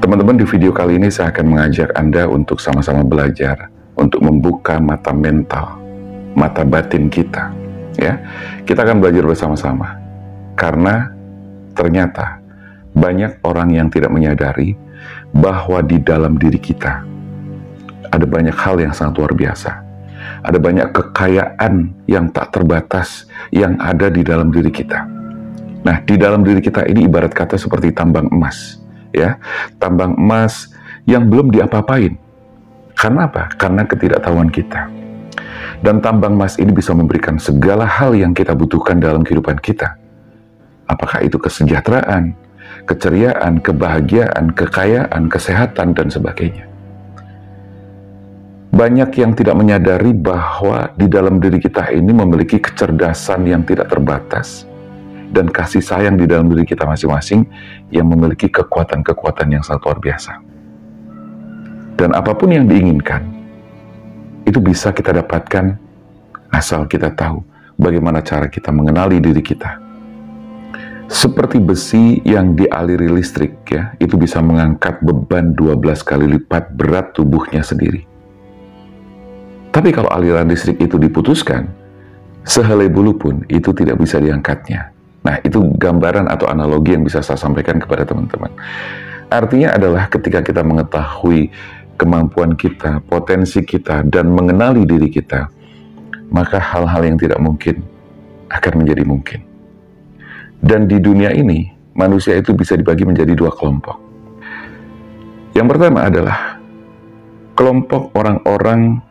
Teman-teman, di video kali ini saya akan mengajak Anda untuk sama-sama belajar untuk membuka mata mental, mata batin kita. Ya, kita akan belajar bersama-sama karena ternyata banyak orang yang tidak menyadari bahwa di dalam diri kita ada banyak hal yang sangat luar biasa. Ada banyak kekayaan yang tak terbatas yang ada di dalam diri kita. Nah, di dalam diri kita ini ibarat kata seperti tambang emas, ya. Tambang emas yang belum diapa-apain. Karena apa? Karena ketidaktahuan kita. Dan tambang emas ini bisa memberikan segala hal yang kita butuhkan dalam kehidupan kita. Apakah itu kesejahteraan, keceriaan, kebahagiaan, kekayaan, kesehatan, dan sebagainya. Banyak yang tidak menyadari bahwa di dalam diri kita ini memiliki kecerdasan yang tidak terbatas dan kasih sayang di dalam diri kita masing-masing yang memiliki kekuatan-kekuatan yang sangat luar biasa. Dan apapun yang diinginkan, itu bisa kita dapatkan asal kita tahu bagaimana cara kita mengenali diri kita. Seperti besi yang dialiri listrik, ya, itu bisa mengangkat beban 12 kali lipat berat tubuhnya sendiri. Tapi kalau aliran listrik itu diputuskan, sehelai bulu pun itu tidak bisa diangkatnya. Nah, itu gambaran atau analogi yang bisa saya sampaikan kepada teman-teman. Artinya adalah ketika kita mengetahui kemampuan kita, potensi kita, dan mengenali diri kita, maka hal-hal yang tidak mungkin akan menjadi mungkin. Dan di dunia ini, manusia itu bisa dibagi menjadi dua kelompok. Yang pertama adalah kelompok orang-orang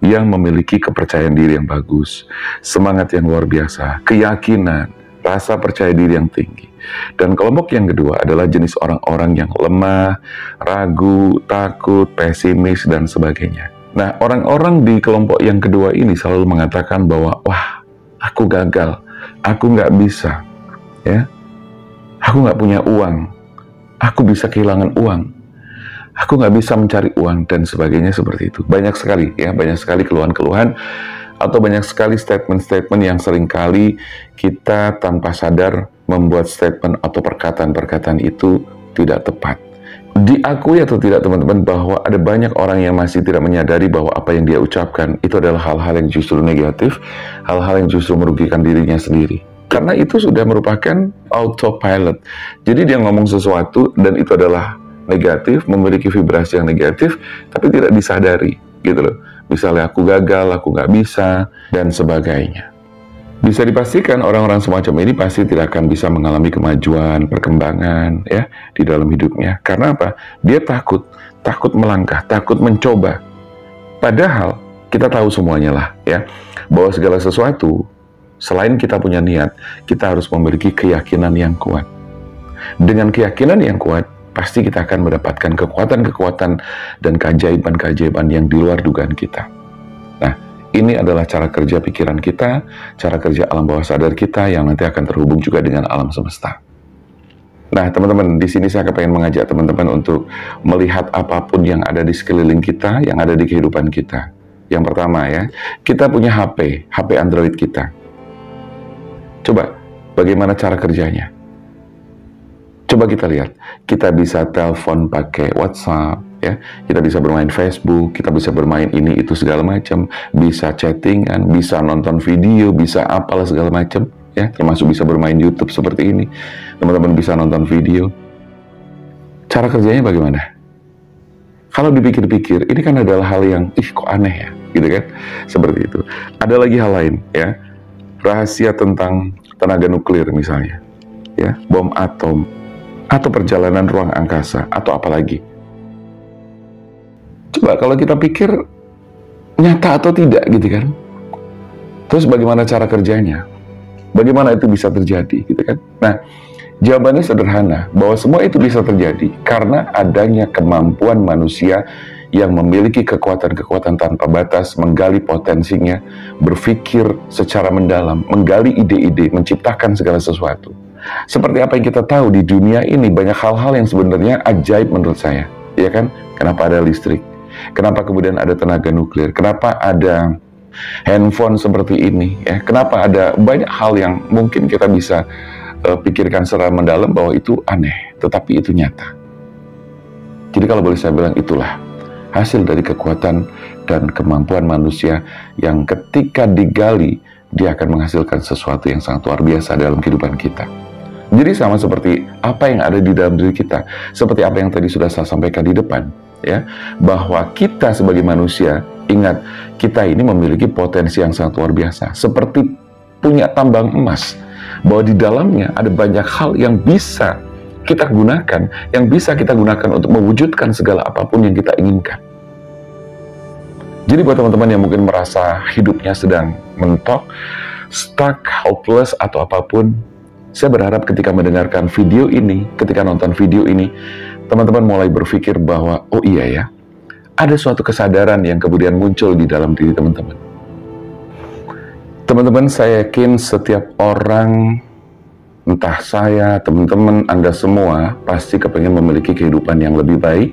yang memiliki kepercayaan diri yang bagus, semangat yang luar biasa, keyakinan, rasa percaya diri yang tinggi. Dan kelompok yang kedua adalah jenis orang-orang yang lemah, ragu, takut, pesimis, dan sebagainya. Nah, orang-orang di kelompok yang kedua ini selalu mengatakan bahwa, wah, aku gagal, aku nggak bisa, ya, aku nggak punya uang, aku bisa kehilangan uang, aku nggak bisa mencari uang, dan sebagainya seperti itu. Banyak sekali, ya, banyak sekali keluhan-keluhan, atau banyak sekali statement-statement yang seringkali kita tanpa sadar membuat statement atau perkataan-perkataan itu tidak tepat. Diakui atau tidak teman-teman bahwa ada banyak orang yang masih tidak menyadari bahwa apa yang dia ucapkan itu adalah hal-hal yang justru negatif, hal-hal yang justru merugikan dirinya sendiri. Karena itu sudah merupakan autopilot. Jadi dia ngomong sesuatu dan itu adalah negatif, memiliki vibrasi yang negatif, tapi tidak disadari, gitu loh. Misalnya aku gagal, aku nggak bisa, dan sebagainya. Bisa dipastikan orang-orang semacam ini pasti tidak akan bisa mengalami kemajuan, perkembangan, ya, di dalam hidupnya. Karena apa? Dia takut melangkah, takut mencoba. Padahal kita tahu semuanya lah, ya, bahwa segala sesuatu selain kita punya niat, kita harus memiliki keyakinan yang kuat. Dengan keyakinan yang kuat, pasti kita akan mendapatkan kekuatan-kekuatan dan keajaiban-keajaiban yang di luar dugaan kita. Nah, ini adalah cara kerja pikiran kita, cara kerja alam bawah sadar kita yang nanti akan terhubung juga dengan alam semesta. Nah, teman-teman, di sini saya pengen mengajak teman-teman untuk melihat apapun yang ada di sekeliling kita, yang ada di kehidupan kita. Yang pertama, ya, kita punya HP Android kita. Coba, bagaimana cara kerjanya? Coba kita lihat, kita bisa telepon pakai WhatsApp, ya, kita bisa bermain Facebook, kita bisa bermain ini itu segala macam, bisa chattingan, bisa nonton video, bisa apalah segala macam, ya, termasuk bisa bermain YouTube seperti ini. Teman-teman bisa nonton video. Cara kerjanya bagaimana? Kalau dipikir-pikir, ini kan adalah hal yang, kok aneh ya, gitu kan? Seperti itu. Ada lagi hal lain, ya, rahasia tentang tenaga nuklir misalnya, ya, bom atom, atau perjalanan ruang angkasa, atau apa lagi. Coba kalau kita pikir nyata atau tidak, gitu kan. Terus bagaimana cara kerjanya? Bagaimana itu bisa terjadi, gitu kan. Nah, jawabannya sederhana, bahwa semua itu bisa terjadi karena adanya kemampuan manusia yang memiliki kekuatan-kekuatan tanpa batas, menggali potensinya, berpikir secara mendalam, menggali ide-ide, menciptakan segala sesuatu. Seperti apa yang kita tahu di dunia ini, banyak hal-hal yang sebenarnya ajaib menurut saya, ya kan? Kenapa ada listrik? Kenapa kemudian ada tenaga nuklir? Kenapa ada handphone seperti ini? Ya, kenapa ada banyak hal yang mungkin kita bisa pikirkan secara mendalam bahwa itu aneh, tetapi itu nyata. Jadi kalau boleh saya bilang, itulah hasil dari kekuatan dan kemampuan manusia yang ketika digali, dia akan menghasilkan sesuatu yang sangat luar biasa dalam kehidupan kita. Jadi sama seperti apa yang ada di dalam diri kita, seperti apa yang tadi sudah saya sampaikan di depan, ya, bahwa kita sebagai manusia, ingat, kita ini memiliki potensi yang sangat luar biasa, seperti punya tambang emas, bahwa di dalamnya ada banyak hal yang bisa kita gunakan, yang bisa kita gunakan untuk mewujudkan segala apapun yang kita inginkan. Jadi buat teman-teman yang mungkin merasa hidupnya sedang mentok, stuck, hopeless, atau apapun, saya berharap ketika mendengarkan video ini, ketika nonton video ini, teman-teman mulai berpikir bahwa, oh iya ya, ada suatu kesadaran yang kemudian muncul di dalam diri teman-teman. Teman-teman, saya yakin setiap orang, entah saya, teman-teman, Anda semua, pasti kepengen memiliki kehidupan yang lebih baik,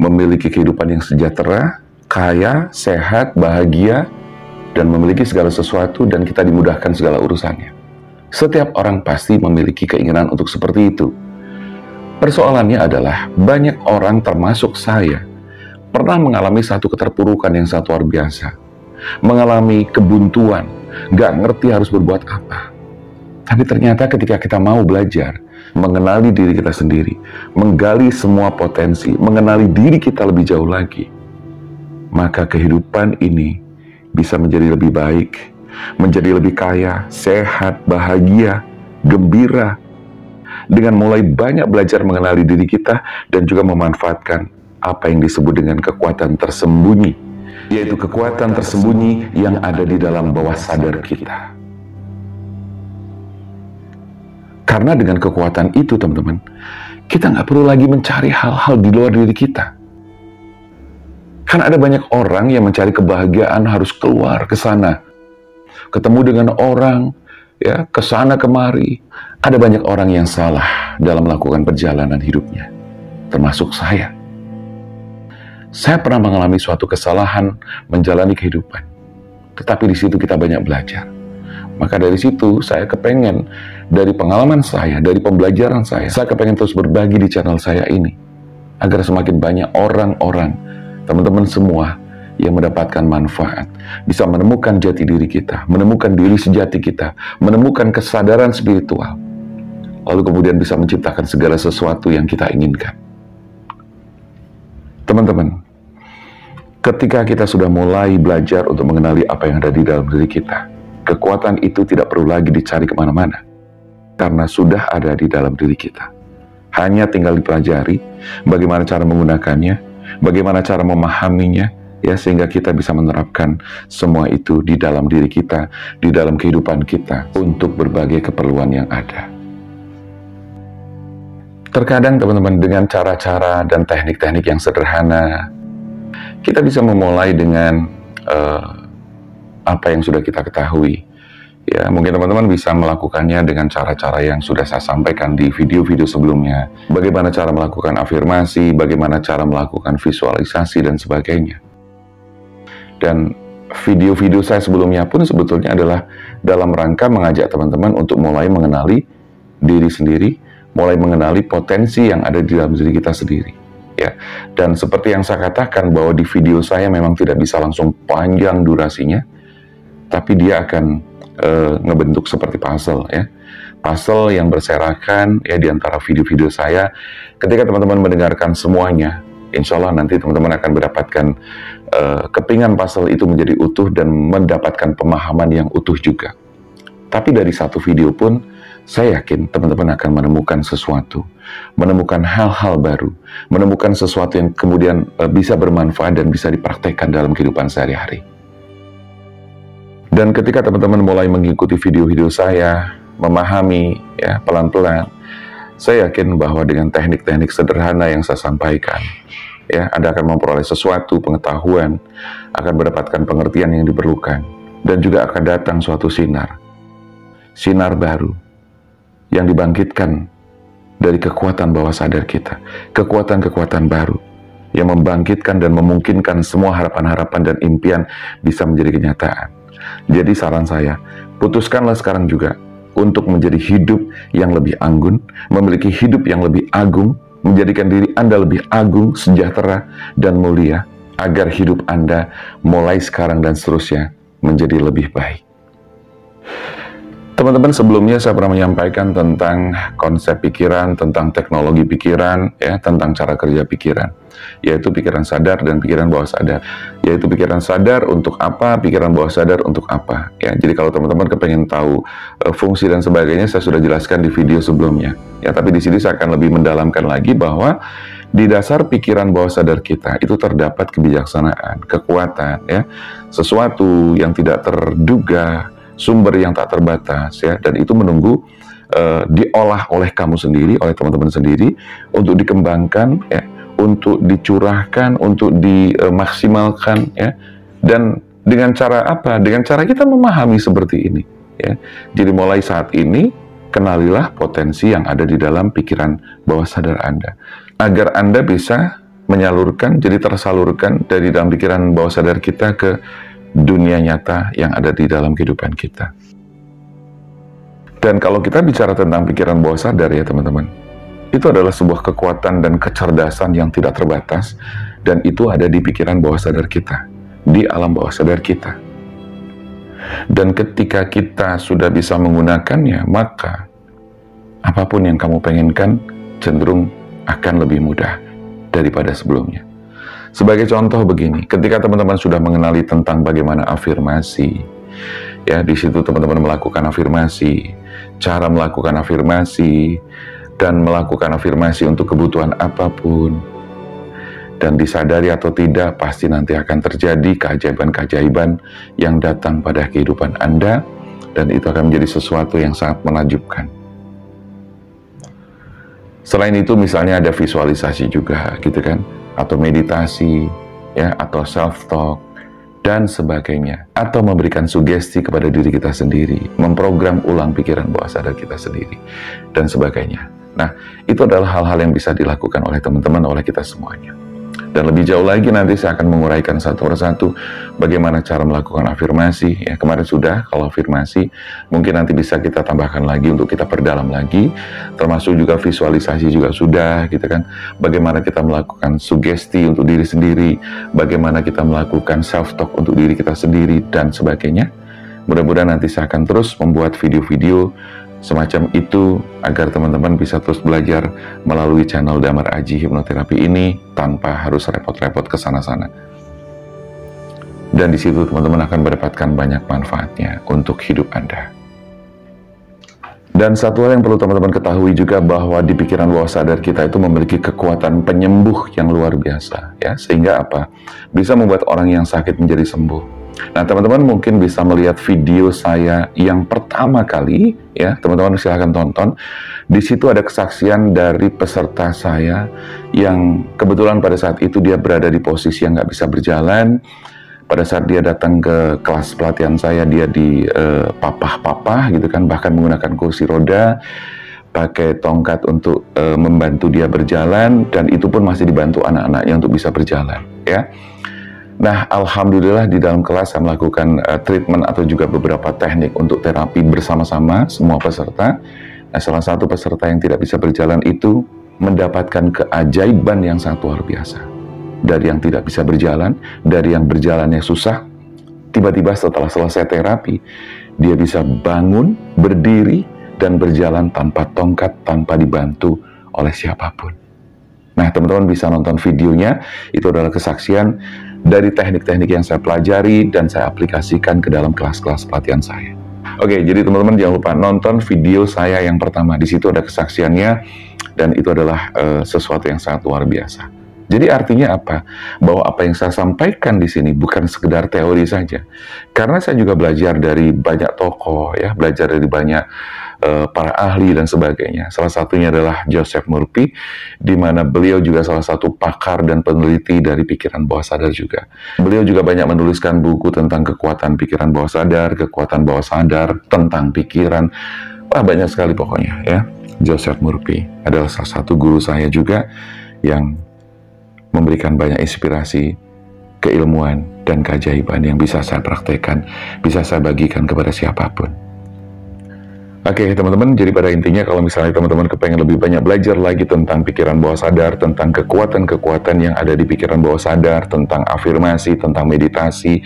memiliki kehidupan yang sejahtera, kaya, sehat, bahagia, dan memiliki segala sesuatu, dan kita dimudahkan segala urusannya. Setiap orang pasti memiliki keinginan untuk seperti itu. Persoalannya adalah, banyak orang termasuk saya, pernah mengalami satu keterpurukan yang sangat luar biasa. Mengalami kebuntuan, gak ngerti harus berbuat apa. Tapi ternyata ketika kita mau belajar, mengenali diri kita sendiri, menggali semua potensi, mengenali diri kita lebih jauh lagi, maka kehidupan ini bisa menjadi lebih baik, menjadi lebih kaya, sehat, bahagia, gembira, dengan mulai banyak belajar mengenali diri kita dan juga memanfaatkan apa yang disebut dengan kekuatan tersembunyi, yaitu kekuatan tersembunyi yang ada di dalam bawah sadar kita. Karena dengan kekuatan itu, teman-teman, kita nggak perlu lagi mencari hal-hal di luar diri kita. Kan ada banyak orang yang mencari kebahagiaan harus keluar ke sana, ketemu dengan orang, ya, ke sana kemari. Ada banyak orang yang salah dalam melakukan perjalanan hidupnya, termasuk saya. Saya pernah mengalami suatu kesalahan menjalani kehidupan, tetapi di situ kita banyak belajar. Maka dari situ saya kepengen, dari pengalaman saya, dari pembelajaran saya kepengen terus berbagi di channel saya ini, agar semakin banyak orang-orang, teman-teman semua, yang mendapatkan manfaat, bisa menemukan jati diri kita, menemukan diri sejati kita, menemukan kesadaran spiritual, lalu kemudian bisa menciptakan segala sesuatu yang kita inginkan. Teman-teman, ketika kita sudah mulai belajar untuk mengenali apa yang ada di dalam diri kita, kekuatan itu tidak perlu lagi dicari kemana-mana, karena sudah ada di dalam diri kita. Hanya tinggal dipelajari bagaimana cara menggunakannya, bagaimana cara memahaminya, ya, sehingga kita bisa menerapkan semua itu di dalam diri kita, di dalam kehidupan kita, untuk berbagai keperluan yang ada. Terkadang teman-teman, dengan cara-cara dan teknik-teknik yang sederhana, kita bisa memulai dengan apa yang sudah kita ketahui. Ya, mungkin teman-teman bisa melakukannya dengan cara-cara yang sudah saya sampaikan di video-video sebelumnya. Bagaimana cara melakukan afirmasi, bagaimana cara melakukan visualisasi, dan sebagainya. Dan video-video saya sebelumnya pun sebetulnya adalah dalam rangka mengajak teman-teman untuk mulai mengenali diri sendiri, mulai mengenali potensi yang ada di dalam diri kita sendiri. Ya. Dan seperti yang saya katakan bahwa di video saya memang tidak bisa langsung panjang durasinya, tapi dia akan ngebentuk seperti puzzle, ya. Puzzle yang berserakan, ya, di antara video-video saya. Ketika teman-teman mendengarkan semuanya, insya Allah nanti teman-teman akan mendapatkan kepingan puzzle itu menjadi utuh dan mendapatkan pemahaman yang utuh juga. Tapi dari satu video pun, saya yakin teman-teman akan menemukan sesuatu, menemukan hal-hal baru, menemukan sesuatu yang kemudian bisa bermanfaat dan bisa dipraktekkan dalam kehidupan sehari-hari. Dan ketika teman-teman mulai mengikuti video-video saya, memahami, ya, pelan-pelan, saya yakin bahwa dengan teknik-teknik sederhana yang saya sampaikan, ya, Anda akan memperoleh sesuatu pengetahuan, akan mendapatkan pengertian yang diperlukan, dan juga akan datang suatu sinar baru yang dibangkitkan dari kekuatan bawah sadar kita, kekuatan-kekuatan baru yang membangkitkan dan memungkinkan semua harapan-harapan dan impian bisa menjadi kenyataan. Jadi saran saya, putuskanlah sekarang juga untuk menjadi hidup yang lebih anggun, memiliki hidup yang lebih agung, menjadikan diri Anda lebih agung, sejahtera, dan mulia, agar hidup Anda mulai sekarang dan seterusnya menjadi lebih baik. Teman-teman, sebelumnya saya pernah menyampaikan tentang konsep pikiran, tentang teknologi pikiran, ya, tentang cara kerja pikiran, yaitu pikiran sadar dan pikiran bawah sadar. Yaitu pikiran sadar untuk apa, pikiran bawah sadar untuk apa. Ya, jadi kalau teman-teman kepengen tahu fungsi dan sebagainya, saya sudah jelaskan di video sebelumnya. Ya, tapi di sini saya akan lebih mendalamkan lagi bahwa di dasar pikiran bawah sadar kita itu terdapat kebijaksanaan, kekuatan, ya, sesuatu yang tidak terduga, sumber yang tak terbatas, ya, dan itu menunggu diolah oleh kamu sendiri, oleh teman-teman sendiri, untuk dikembangkan, ya, untuk dicurahkan, untuk dimaksimalkan, ya, dan dengan cara apa? Dengan cara kita memahami seperti ini, ya. Jadi mulai saat ini, kenalilah potensi yang ada di dalam pikiran bawah sadar Anda, agar Anda bisa menyalurkan, jadi tersalurkan dari dalam pikiran bawah sadar kita ke dunia nyata yang ada di dalam kehidupan kita. Dan kalau kita bicara tentang pikiran bawah sadar, ya teman-teman, itu adalah sebuah kekuatan dan kecerdasan yang tidak terbatas, dan itu ada di pikiran bawah sadar kita, di alam bawah sadar kita. Dan ketika kita sudah bisa menggunakannya, maka apapun yang kamu pengenkan cenderung akan lebih mudah daripada sebelumnya. Sebagai contoh begini, ketika teman-teman sudah mengenali tentang bagaimana afirmasi, ya, di situ teman-teman melakukan afirmasi, cara melakukan afirmasi, dan melakukan afirmasi untuk kebutuhan apapun, dan disadari atau tidak, pasti nanti akan terjadi keajaiban-keajaiban yang datang pada kehidupan Anda, dan itu akan menjadi sesuatu yang sangat menakjubkan. Selain itu, misalnya ada visualisasi juga, gitu kan, atau meditasi, ya, atau self-talk, dan sebagainya. Atau memberikan sugesti kepada diri kita sendiri, memprogram ulang pikiran bawah sadar kita sendiri, dan sebagainya. Nah, itu adalah hal-hal yang bisa dilakukan oleh teman-teman, oleh kita semuanya. Dan lebih jauh lagi nanti saya akan menguraikan satu persatu bagaimana cara melakukan afirmasi. Ya, kemarin sudah, kalau afirmasi mungkin nanti bisa kita tambahkan lagi untuk kita perdalam lagi, termasuk juga visualisasi juga sudah, gitu kan. Bagaimana kita melakukan sugesti untuk diri sendiri, bagaimana kita melakukan self-talk untuk diri kita sendiri, dan sebagainya. Mudah-mudahan nanti saya akan terus membuat video-video semacam itu agar teman-teman bisa terus belajar melalui channel Damar Aji Hipnoterapi ini tanpa harus repot-repot ke sana-sana. Dan di situ teman-teman akan mendapatkan banyak manfaatnya untuk hidup Anda. Dan satu hal yang perlu teman-teman ketahui juga bahwa di pikiran bawah sadar kita itu memiliki kekuatan penyembuh yang luar biasa, ya, sehingga apa? Bisa membuat orang yang sakit menjadi sembuh. Nah, teman-teman mungkin bisa melihat video saya yang pertama kali, ya, teman-teman silahkan tonton. Di situ ada kesaksian dari peserta saya yang kebetulan pada saat itu dia berada di posisi yang nggak bisa berjalan. Pada saat dia datang ke kelas pelatihan saya, dia di papah-papah, gitu kan, bahkan menggunakan kursi roda, pakai tongkat untuk membantu dia berjalan, dan itu pun masih dibantu anak-anaknya untuk bisa berjalan, ya. Nah, alhamdulillah di dalam kelas saya melakukan treatment atau juga beberapa teknik untuk terapi bersama-sama semua peserta. Nah, salah satu peserta yang tidak bisa berjalan itu mendapatkan keajaiban yang sangat luar biasa. Dari yang tidak bisa berjalan, dari yang berjalannya susah, tiba-tiba setelah selesai terapi, dia bisa bangun, berdiri, dan berjalan tanpa tongkat, tanpa dibantu oleh siapapun. Nah, teman-teman bisa nonton videonya, itu adalah kesaksian dari teknik-teknik yang saya pelajari dan saya aplikasikan ke dalam kelas-kelas pelatihan saya. Oke, jadi teman-teman jangan lupa nonton video saya yang pertama. Di situ ada kesaksiannya dan itu adalah sesuatu yang sangat luar biasa. Jadi artinya apa? Bahwa apa yang saya sampaikan di sini bukan sekedar teori saja. Karena saya juga belajar dari banyak tokoh, ya, belajar dari banyak para ahli dan sebagainya. Salah satunya adalah Joseph Murphy, di mana beliau juga salah satu pakar dan peneliti dari pikiran bawah sadar juga. Beliau juga banyak menuliskan buku tentang kekuatan pikiran bawah sadar, kekuatan bawah sadar, tentang pikiran. Wah, banyak sekali pokoknya, ya. Joseph Murphy adalah salah satu guru saya juga yang memberikan banyak inspirasi, keilmuan, dan keajaiban yang bisa saya praktekkan, bisa saya bagikan kepada siapapun. Oke, teman-teman, jadi pada intinya kalau misalnya teman-teman kepengen lebih banyak belajar lagi tentang pikiran bawah sadar, tentang kekuatan-kekuatan yang ada di pikiran bawah sadar, tentang afirmasi, tentang meditasi,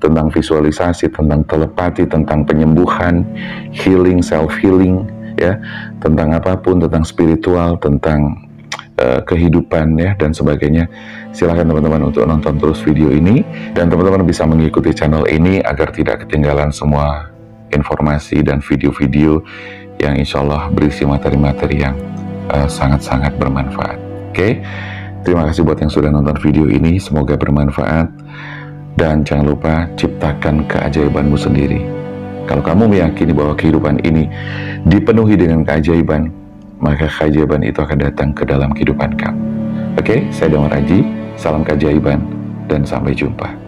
tentang visualisasi, tentang telepati, tentang penyembuhan, healing, self-healing, ya, tentang apapun, tentang spiritual, tentang kehidupan, ya, dan sebagainya, silahkan teman-teman untuk nonton terus video ini, dan teman-teman bisa mengikuti channel ini agar tidak ketinggalan semua informasi dan video-video yang insya Allah berisi materi-materi yang sangat-sangat bermanfaat. Oke, terima kasih buat yang sudah nonton video ini, semoga bermanfaat, dan jangan lupa ciptakan keajaibanmu sendiri. Kalau kamu meyakini bahwa kehidupan ini dipenuhi dengan keajaiban, maka keajaiban itu akan datang ke dalam kehidupan kamu. Oke, saya Damar Aji, salam keajaiban, dan sampai jumpa.